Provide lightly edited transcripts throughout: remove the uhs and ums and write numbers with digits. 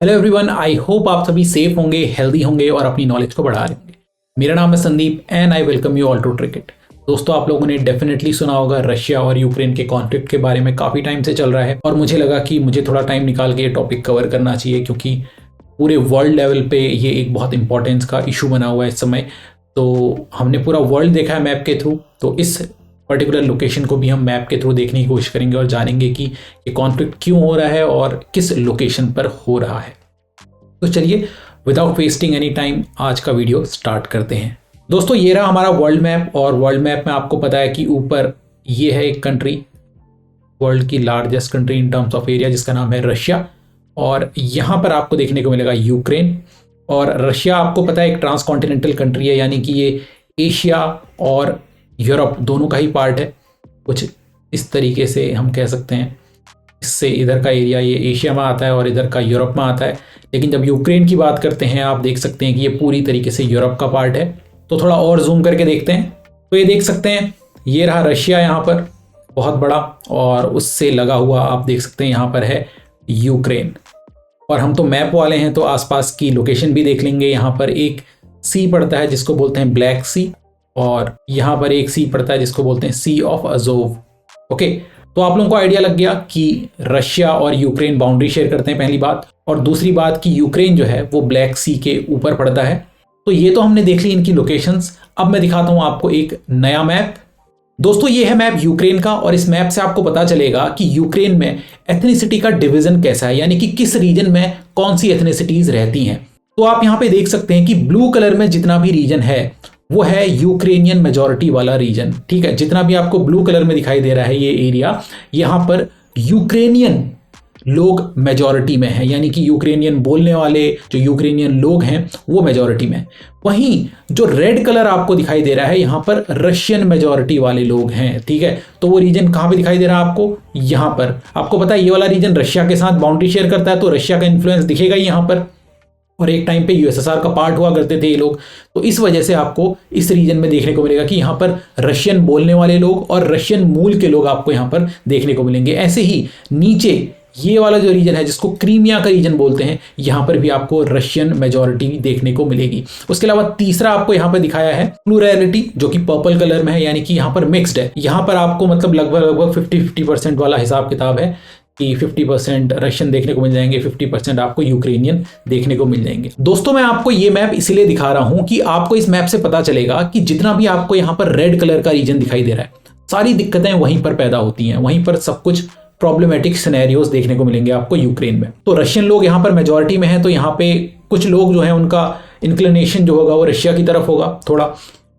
Hello everyone, I hope आप सभी safe होंगे, हेल्दी होंगे और अपनी नॉलेज को बढ़ा रहे होंगे। मेरा नाम है Sandeep and I welcome you all to ट्रिकेट। दोस्तों, आप लोगों ने डेफिनेटली सुना होगा रशिया और यूक्रेन के कॉन्फ्लिक्ट के बारे में काफ़ी टाइम से चल रहा है और मुझे लगा कि मुझे थोड़ा टाइम निकाल के ये टॉपिक कवर करना चाहिए क्योंकि पूरे वर्ल्ड लेवल पे ये एक बहुत इंपॉर्टेंस का इशू बना हुआ है इस समय। तो हमने पूरा वर्ल्ड देखा है मैप के थ्रू, तो इस पर्टिकुलर लोकेशन को भी हम मैप के थ्रू देखने की कोशिश करेंगे और जानेंगे कि ये कॉन्फ्लिक्ट क्यों हो रहा है और किस लोकेशन पर हो रहा है। तो चलिए विदाउट वेस्टिंग एनी टाइम आज का वीडियो स्टार्ट करते हैं। दोस्तों, ये रहा हमारा वर्ल्ड मैप और वर्ल्ड मैप में आपको पता है कि ऊपर ये है एक कंट्री, वर्ल्ड की largest country in terms of area, जिसका नाम है रशिया। और यहाँ पर आपको देखने को मिलेगा यूक्रेन। और रशिया आपको पता है एक ट्रांसकॉन्टिनेंटल कंट्री है, यानी कि ये एशिया और यूरोप दोनों का ही पार्ट है। कुछ इस तरीके से हम कह सकते हैं, इससे इधर का एरिया ये एशिया में आता है और इधर का यूरोप में आता है। लेकिन जब यूक्रेन की बात करते हैं, आप देख सकते हैं कि ये पूरी तरीके से यूरोप का पार्ट है। तो थोड़ा और जूम करके देखते हैं तो ये देख सकते हैं, ये रहा रशिया यहाँ पर बहुत बड़ा, और उससे लगा हुआ आप देख सकते हैं यहाँ पर है यूक्रेन। और हम तो मैप वाले हैं तो आसपास की लोकेशन भी देख लेंगे। यहाँ पर एक सी पड़ता है जिसको बोलते हैं ब्लैक सी, और यहाँ पर एक सी पड़ता है जिसको बोलते हैं सी ऑफ अजोव। ओके, तो आप लोगों को आइडिया लग गया कि रशिया और यूक्रेन बाउंड्री शेयर करते हैं, पहली बात। और दूसरी बात कि यूक्रेन जो है वो ब्लैक सी के ऊपर पड़ता है। तो ये तो हमने देख ली इनकी लोकेशंस। अब मैं दिखाता हूं आपको एक नया मैप। दोस्तों, ये है मैप यूक्रेन का और इस मैप से आपको पता चलेगा कि यूक्रेन में एथनिसिटी का डिवीजन कैसा है, यानी कि किस रीजन में कौन सी एथनिसिटीज रहती हैं। तो आप यहाँ पे देख सकते हैं कि ब्लू कलर में जितना भी रीजन है वो है यूक्रेनियन मेजॉरिटी वाला रीजन। ठीक है, जितना भी आपको ब्लू कलर में दिखाई दे रहा है ये एरिया, यहाँ पर यूक्रेनियन लोग मेजॉरिटी में हैं, यानी कि यूक्रेनियन बोलने वाले जो यूक्रेनियन लोग हैं वो मेजॉरिटी में। वहीं जो रेड कलर आपको दिखाई दे रहा है, यहाँ पर रशियन मेजॉरिटी वाले लोग हैं। ठीक है, तो वो रीजन कहाँ पे दिखाई दे रहा है आपको? यहाँ पर। आपको पता है ये वाला रीजन रशिया के साथ बाउंड्री शेयर करता है, तो रशिया का इन्फ्लुएंस दिखेगा ही यहाँ पर। और एक टाइम पे यूएसएसआर का पार्ट हुआ करते थे ये लोग, तो इस वजह से आपको इस रीजन में देखने को मिलेगा कि यहाँ पर रशियन बोलने वाले लोग और रशियन मूल के लोग आपको यहाँ पर देखने को मिलेंगे। ऐसे ही नीचे ये वाला जो रीजन है जिसको क्रीमिया का रीजन बोलते हैं, यहाँ पर भी आपको रशियन मेजॉरिटी देखने को मिलेगी। उसके अलावा तीसरा आपको यहाँ पर दिखाया है प्लूरैलिटी, जो कि पर्पल कलर में है, यानी कि यहाँ पर मिक्स्ड है। यहाँ पर आपको मतलब लगभग 50-50% वाला हिसाब किताब है कि 50% रशियन देखने को मिल जाएंगे, 50% आपको यूक्रेनियन देखने को मिल जाएंगे। दोस्तों, मैं आपको ये मैप इसलिए दिखा रहा हूं कि आपको इस मैप से पता चलेगा कि जितना भी आपको यहाँ पर रेड कलर का रीजन दिखाई दे रहा है, सारी दिक्कतें वहीं पर पैदा होती हैं, वहीं पर सब कुछ प्रॉब्लमेटिक सिनेरियोज देखने को मिलेंगे आपको यूक्रेन में। तो रशियन लोग यहाँ पर मेजॉरिटी में हैं, तो यहाँ पे कुछ लोग जो है उनका इंक्लिनेशन जो होगा वो रशिया की तरफ होगा थोड़ा।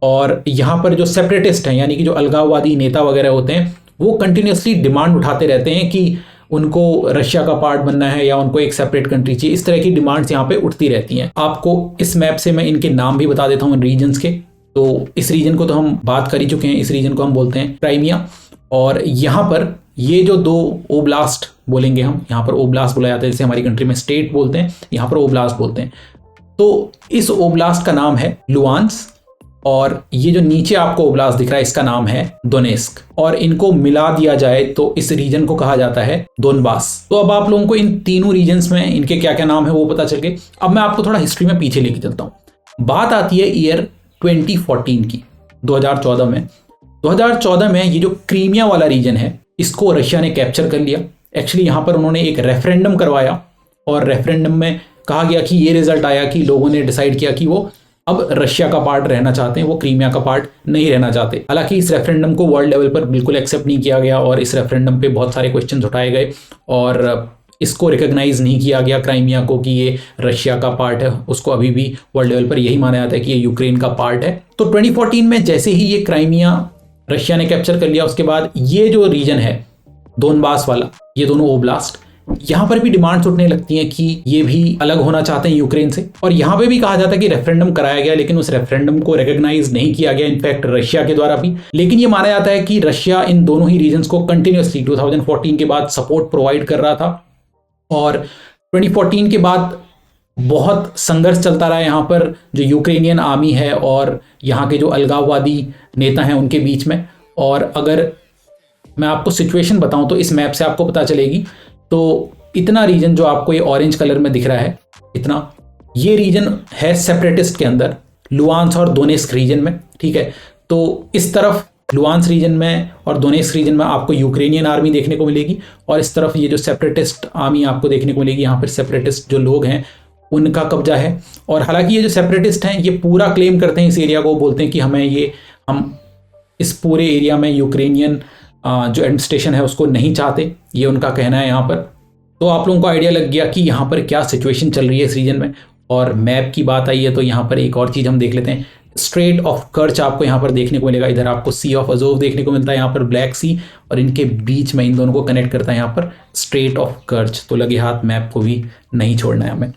और यहाँ पर जो सेपरेटिस्ट हैं, यानी कि जो अलगाववादी नेता वगैरह होते हैं, वो कंटिन्यूसली डिमांड उठाते रहते हैं कि उनको रशिया का पार्ट बनना है या उनको एक सेपरेट कंट्री चाहिए। इस तरह की डिमांड्स यहाँ पे उठती रहती हैं। आपको इस मैप से मैं इनके नाम भी बता देता हूँ रीजन्स के। तो इस रीजन को तो हम बात कर ही चुके हैं, इस रीजन को हम बोलते हैं क्राइमिया। और यहाँ पर ये जो दो ओब्लास्ट बोलेंगे हम, यहाँ पर ओब्लास्ट बोला जाता है, जैसे हमारी कंट्री में स्टेट बोलते हैं, यहाँ पर ओब्लास्ट बोलते हैं। तो इस ओब्लास्ट का नाम है लुहांस्क, और ये जो नीचे आपको ओब्लास्ट दिख रहा है इसका नाम है दोनेस्क। और इनको मिला दिया जाए तो इस रीजन को कहा जाता है दोनबास। तो अब आप लोगों को इन तीनों रीजन्स में इनके क्या क्या नाम है वो पता चल गए। अब मैं आपको थोड़ा हिस्ट्री में पीछे लेके चलता हूँ। बात आती है ईयर 2014 की, 2014 में। 2014 में ये जो क्रीमिया वाला रीजन है इसको रशिया ने कैप्चर कर लिया। एक्चुअली यहाँ पर उन्होंने एक रेफरेंडम करवाया और रेफरेंडम में कहा गया कि ये रिजल्ट आया कि लोगों ने डिसाइड किया कि वो अब रशिया का पार्ट रहना चाहते हैं, वो क्रीमिया का पार्ट नहीं रहना चाहते। हालांकि इस रेफरेंडम को वर्ल्ड लेवल पर बिल्कुल एक्सेप्ट नहीं किया गया और इस रेफरेंडम पे बहुत सारे क्वेश्चंस उठाए गए और इसको रिकॉग्नाइज नहीं किया गया क्राइमिया को कि ये रशिया का पार्ट है। उसको अभी भी वर्ल्ड लेवल पर यही माना जाता है कि ये यूक्रेन का पार्ट है। तो 2014 में जैसे ही ये क्राइमिया रशिया ने कैप्चर कर लिया, उसके बाद ये जो रीजन है दोनबास वाला, ये दोनों ओब्लास्ट, यहाँ पर भी डिमांड्स उठने लगती हैं कि ये भी अलग होना चाहते हैं यूक्रेन से। और यहाँ पे भी कहा जाता है कि रेफरेंडम कराया गया, लेकिन उस रेफरेंडम को रिकॉग्नाइज नहीं किया गया, इनफैक्ट रशिया के द्वारा भी। लेकिन ये माना जाता है कि रशिया इन दोनों ही रीजन्स को कंटिन्यूसली 2014 के बाद सपोर्ट प्रोवाइड कर रहा था। और 2014 के बाद बहुत संघर्ष चलता रहा यहाँ पर जो यूक्रेनियन आर्मी है और यहाँ के जो अलगाववादी नेता हैं उनके बीच में। और अगर मैं आपको सिचुएशन बताऊं तो इस मैप से आपको पता चलेगी। तो इतना रीजन जो आपको ये ऑरेंज कलर में दिख रहा है, इतना, ये रीजन है सेपरेटिस्ट के अंदर, लुहांस और दोनेस्क रीजन में, ठीक है। तो इस तरफ लुहांस रीजन में और दोनेस्क रीजन में आपको यूक्रेनियन आर्मी देखने को मिलेगी, और इस तरफ ये जो सेपरेटिस्ट आर्मी आपको देखने को मिलेगी, यहाँ पर सेपरेटिस्ट जो लोग हैं उनका कब्जा है। और हालांकि ये जो सेपरेटिस्ट हैं ये पूरा क्लेम करते हैं इस एरिया को, बोलते हैं कि हम इस पूरे एरिया में यूक्रेनियन जो एडमिनिस्ट्रेशन है उसको नहीं चाहते, ये उनका कहना है यहाँ पर। तो आप लोगों को आइडिया लग गया कि यहाँ पर क्या सिचुएशन चल रही है इस रीजन में। और मैप की बात आई है तो यहाँ पर एक और चीज़ हम देख लेते हैं, स्ट्रेट ऑफ कर्च आपको यहाँ पर देखने को मिलेगा। इधर आपको सी ऑफ अजोव देखने को मिलता है, यहाँ पर ब्लैक सी, और इनके बीच में इन दोनों को कनेक्ट करता है यहाँ पर स्ट्रेट ऑफ कर्च। तो लगे हाथ मैप को भी नहीं छोड़ना है हमें।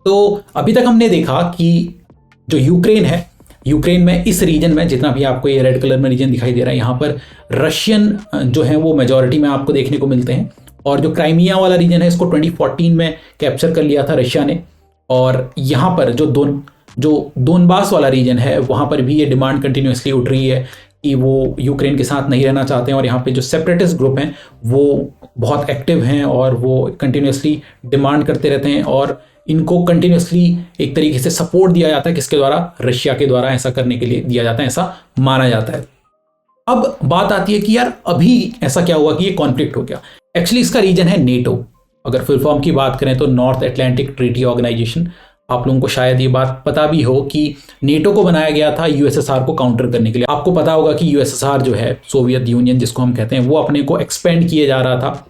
तो अभी तक हमने देखा कि जो यूक्रेन है, यूक्रेन में इस रीजन में जितना भी आपको ये रेड कलर में रीजन दिखाई दे रहा है, यहाँ पर रशियन जो है वो मेजॉरिटी में आपको देखने को मिलते हैं। और जो क्राइमिया वाला रीजन है इसको 2014 में कैप्चर कर लिया था रशिया ने। और यहाँ पर जो दोनबास वाला रीजन है वहाँ पर भी ये डिमांड कंटिन्यूसली उठ रही है कि वो यूक्रेन के साथ नहीं रहना चाहते हैं। और यहाँ पे जो सेपरेटिस्ट ग्रुप हैं वो बहुत एक्टिव हैं और वो कंटिन्यूसली डिमांड करते रहते हैं, और इनको कंटिन्यूसली एक तरीके से सपोर्ट दिया जाता है, किसके द्वारा, रशिया के द्वारा ऐसा करने के लिए दिया जाता है, ऐसा माना जाता है। अब बात आती है कि यार अभी ऐसा क्या हुआ कि ये कॉन्फ्लिक्ट हो गया। एक्चुअली इसका रीजन है नेटो। अगर फुल फॉर्म की बात करें तो नॉर्थ अटलांटिक ट्रीटी ऑर्गेनाइजेशन। आप लोगों को शायद ये बात पता भी हो कि नेटो को बनाया गया था यूएसएसआर को काउंटर करने के लिए। आपको पता होगा कि यूएसएसआर जो है, सोवियत यूनियन जिसको हम कहते हैं, वो अपने को एक्सपेंड किए जा रहा था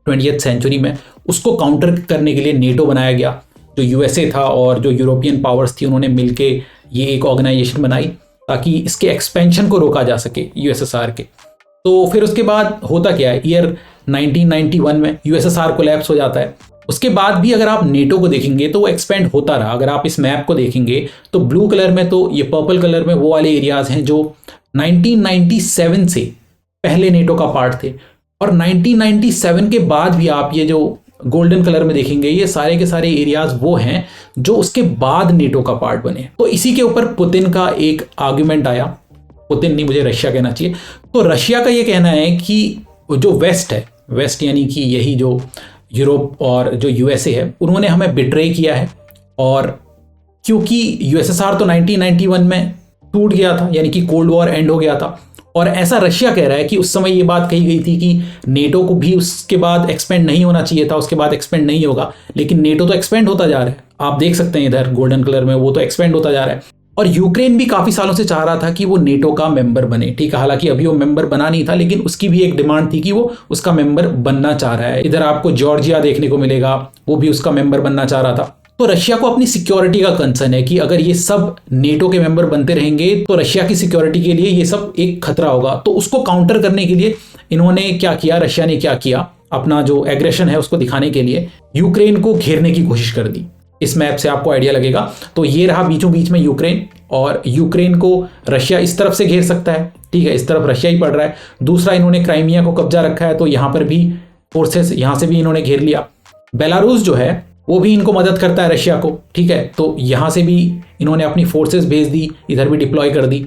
20th सेंचुरी में। उसको काउंटर करने के लिए नेटो बनाया गया। जो यूएसए था और जो यूरोपियन पावर्स थी उन्होंने मिलके ये एक ऑर्गेनाइजेशन बनाई ताकि इसके एक्सपेंशन को रोका जा सके यूएसएसआर के। तो फिर उसके बाद होता क्या है, ईयर 1991 में यूएसएसआर कोलैप्स हो जाता है। उसके बाद भी अगर आप नेटो को देखेंगे तो वो एक्सपेंड होता रहा। अगर आप इस मैप को देखेंगे तो ब्लू कलर में, तो ये पर्पल कलर में वो वाले एरियाज हैं जो 1997 से पहले नेटो का पार्ट थे, और 1997 के बाद भी आप ये जो गोल्डन कलर में देखेंगे ये सारे के सारे एरियाज वो हैं जो उसके बाद नेटो का पार्ट बने। तो इसी के ऊपर पुतिन का एक आर्ग्यूमेंट आया, पुतिन नहीं, मुझे रशिया कहना चाहिए। तो रशिया का ये कहना है कि जो वेस्ट है, वेस्ट यानी कि यही जो यूरोप और जो यूएसए है, उन्होंने हमें बिट्रे किया है। और क्योंकि यूएसएसआर तो 1991 में टूट गया था, यानी कि कोल्ड वॉर एंड हो गया था, और ऐसा रशिया कह रहा है कि उस समय ये बात कही गई थी कि नेटो को भी उसके बाद एक्सपेंड नहीं होना चाहिए था, उसके बाद एक्सपेंड नहीं होगा, लेकिन नेटो तो एक्सपेंड होता जा रहा है। आप देख सकते हैं इधर गोल्डन कलर में, वो तो एक्सपेंड होता जा रहा है। और यूक्रेन भी काफी सालों से चाह रहा था कि वो नेटो का मेंबर बने, ठीक है। हालांकि अभी वो मेंबर बना नहीं था, लेकिन उसकी भी एक डिमांड थी कि वो उसका मेंबर बनना चाह रहा है। इधर आपको जॉर्जिया देखने को मिलेगा, वो भी उसका मेंबर बनना चाह रहा था। तो रशिया को अपनी सिक्योरिटी का कंसर्न है कि अगर ये सब नेटो के मेंबर बनते रहेंगे तो रशिया की सिक्योरिटी के लिए ये सब एक खतरा होगा। तो उसको काउंटर करने के लिए इन्होंने क्या किया, रशिया ने क्या किया, अपना जो एग्रेशन है उसको दिखाने के लिए यूक्रेन को घेरने की कोशिश कर दी। इस मैप से आपको आइडिया लगेगा। तो ये रहा बीचों बीच में यूक्रेन, और यूक्रेन को रशिया इस तरफ से घेर सकता है, ठीक है, इस तरफ रशिया ही पड़ रहा है। दूसरा, इन्होंने क्राइमिया को कब्जा रखा है, तो यहाँ पर भी फोर्सेस यहाँ से भी इन्होंने घेर लिया। बेलारूस जो है वो भी इनको मदद करता है रशिया को, ठीक है। तो यहाँ से भी इन्होंने अपनी फोर्सेस भेज दी, इधर भी डिप्लॉय कर दी।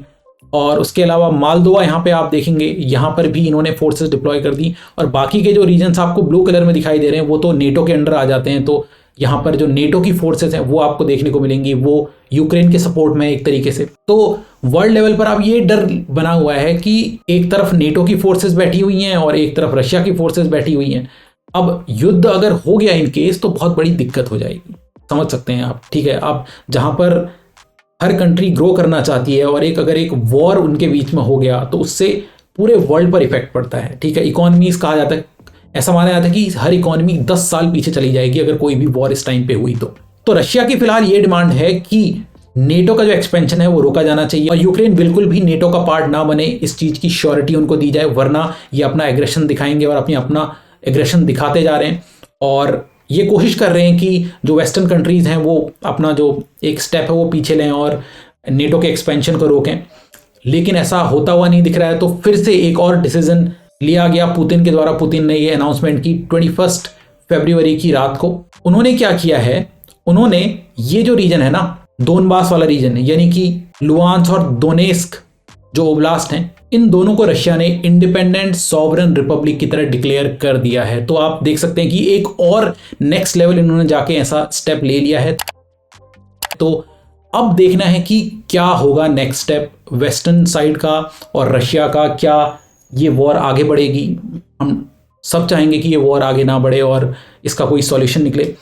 और उसके अलावा मालदोवा यहाँ पे आप देखेंगे, यहाँ पर भी इन्होंने फोर्सेस डिप्लॉय कर दी। और बाकी के जो रीजन्स आपको ब्लू कलर में दिखाई दे रहे हैं वो तो नेटो के अंडर आ जाते हैं। तो यहाँ पर जो नेटो की फोर्सेस हैं वो आपको देखने को मिलेंगी, वो यूक्रेन के सपोर्ट में एक तरीके से। तो वर्ल्ड लेवल पर अब ये डर बना हुआ है कि एक तरफ नेटो की फोर्सेस बैठी हुई हैं और एक तरफ रशिया की फोर्सेस बैठी हुई हैं। अब युद्ध अगर हो गया इन केस तो बहुत बड़ी दिक्कत हो जाएगी, समझ सकते हैं आप, ठीक है। अब जहां पर हर कंट्री ग्रो करना चाहती है और अगर एक वॉर उनके बीच में हो गया तो उससे पूरे वर्ल्ड पर इफेक्ट पड़ता है, ठीक है। इकोनॉमीज कहा जाता है, ऐसा माना जाता है कि हर इकोनॉमी 10 साल पीछे चली जाएगी अगर कोई भी वॉर इस टाइम पे हुई तो रशिया की फिलहाल ये डिमांड है कि नेटो का जो एक्सपेंशन है वो रोका जाना चाहिए और यूक्रेन बिल्कुल भी नेटो का पार्ट ना बने, इस चीज की श्योरिटी उनको दी जाए, वरना ये अपना एग्रेशन दिखाएंगे और अपना एग्रेशन दिखाते जा रहे हैं। और ये कोशिश कर रहे हैं कि जो वेस्टर्न कंट्रीज हैं वो अपना जो एक स्टेप है वो पीछे लें और नेटो के एक्सपेंशन को रोकें, लेकिन ऐसा होता हुआ नहीं दिख रहा है। तो फिर से एक और डिसीजन लिया गया पुतिन के द्वारा। पुतिन ने ये अनाउंसमेंट की 21 फरवरी की रात को। उन्होंने क्या किया है, उन्होंने ये जो रीजन है ना, दोनबास वाला रीजन, यानी कि लुहांस्क और दोनेस्क जो ओब्लास्ट हैं, इन दोनों को रशिया ने इंडिपेंडेंट सॉवरन रिपब्लिक की तरह डिक्लेयर कर दिया है। तो आप देख सकते हैं कि एक और नेक्स्ट लेवल इन्होंने जाके ऐसा स्टेप ले लिया है। तो अब देखना है कि क्या होगा नेक्स्ट स्टेप वेस्टर्न साइड का और रशिया का। क्या ये वॉर आगे बढ़ेगी? हम सब चाहेंगे कि ये वॉर आगे ना बढ़े और इसका कोई सॉल्यूशन निकले।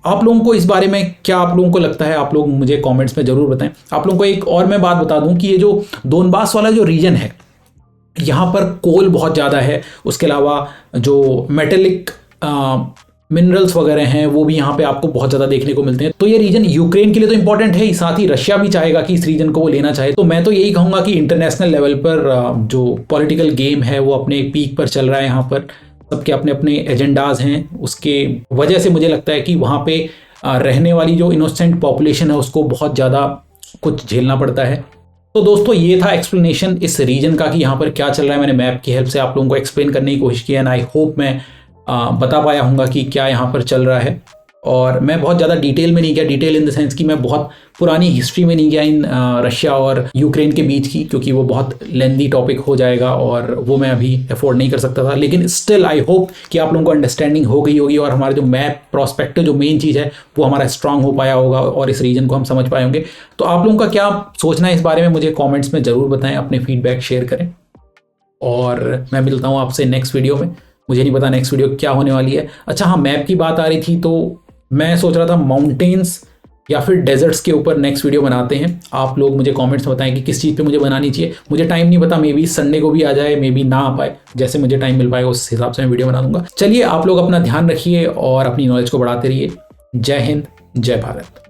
आप लोगों को इस बारे में क्या आप लोगों को लगता है, आप लोग मुझे कमेंट्स में ज़रूर बताएं। आप लोगों को एक और मैं बात बता दूं कि ये जो दोनबास वाला जो रीजन है, यहाँ पर कोल बहुत ज़्यादा है, उसके अलावा जो मेटेलिक मिनरल्स वगैरह हैं वो भी यहाँ पे आपको बहुत ज़्यादा देखने को मिलते हैं। तो ये रीजन यूक्रेन के लिए तो इंपॉर्टेंट है ही, साथ ही रशिया भी चाहेगा कि इस रीजन को वो लेना चाहे। तो मैं तो यही कहूँगा कि इंटरनेशनल लेवल पर जो पॉलिटिकल गेम है वो अपने पीक पर चल रहा है। यहाँ पर सबके अपने अपने एजेंडाज हैं, उसके वजह से मुझे लगता है कि वहाँ पे रहने वाली जो इनोसेंट पॉपुलेशन है उसको बहुत ज़्यादा कुछ झेलना पड़ता है। तो दोस्तों ये था एक्सप्लेनेशन इस रीजन का कि यहाँ पर क्या चल रहा है। मैंने मैप की हेल्प से आप लोगों को एक्सप्लेन करने की कोशिश की है एंड आई होप मैं बता पाया हूँगा कि क्या यहाँ पर चल रहा है। और मैं बहुत ज़्यादा डिटेल में नहीं गया, डिटेल इन द सेंस कि मैं बहुत पुरानी हिस्ट्री में नहीं गया इन रशिया और यूक्रेन के बीच की, क्योंकि वो बहुत लेंदी टॉपिक हो जाएगा और वो मैं अभी अफोर्ड नहीं कर सकता था। लेकिन स्टिल आई होप कि आप लोगों को अंडरस्टैंडिंग हो गई होगी और हमारा जो मैप प्रोस्पेक्टिव जो मेन चीज़ है वो हमारा स्ट्रांग हो पाया होगा और इस रीजन को हम समझ पाए होंगे। तो आप लोगों का क्या सोचना है इस बारे में मुझे कॉमेंट्स में ज़रूर बताएं, अपने फीडबैक शेयर करें और मैं मिलता हूँ आपसे नेक्स्ट वीडियो में। मुझे नहीं पता नेक्स्ट वीडियो क्या होने वाली है। अच्छा हाँ, मैप की बात आ रही थी तो मैं सोच रहा था माउंटेन्स या फिर डेजर्ट्स के ऊपर नेक्स्ट वीडियो बनाते हैं। आप लोग मुझे कमेंट्स में बताएं कि किस चीज़ पे मुझे बनानी चाहिए। मुझे टाइम नहीं पता, मे बी संडे को भी आ जाए, मे बी ना आ पाए, जैसे मुझे टाइम मिल पाएगा उस हिसाब से मैं वीडियो बना दूंगा। चलिए आप लोग अपना ध्यान रखिए और अपनी नॉलेज को बढ़ाते रहिए। जय हिंद, जय भारत।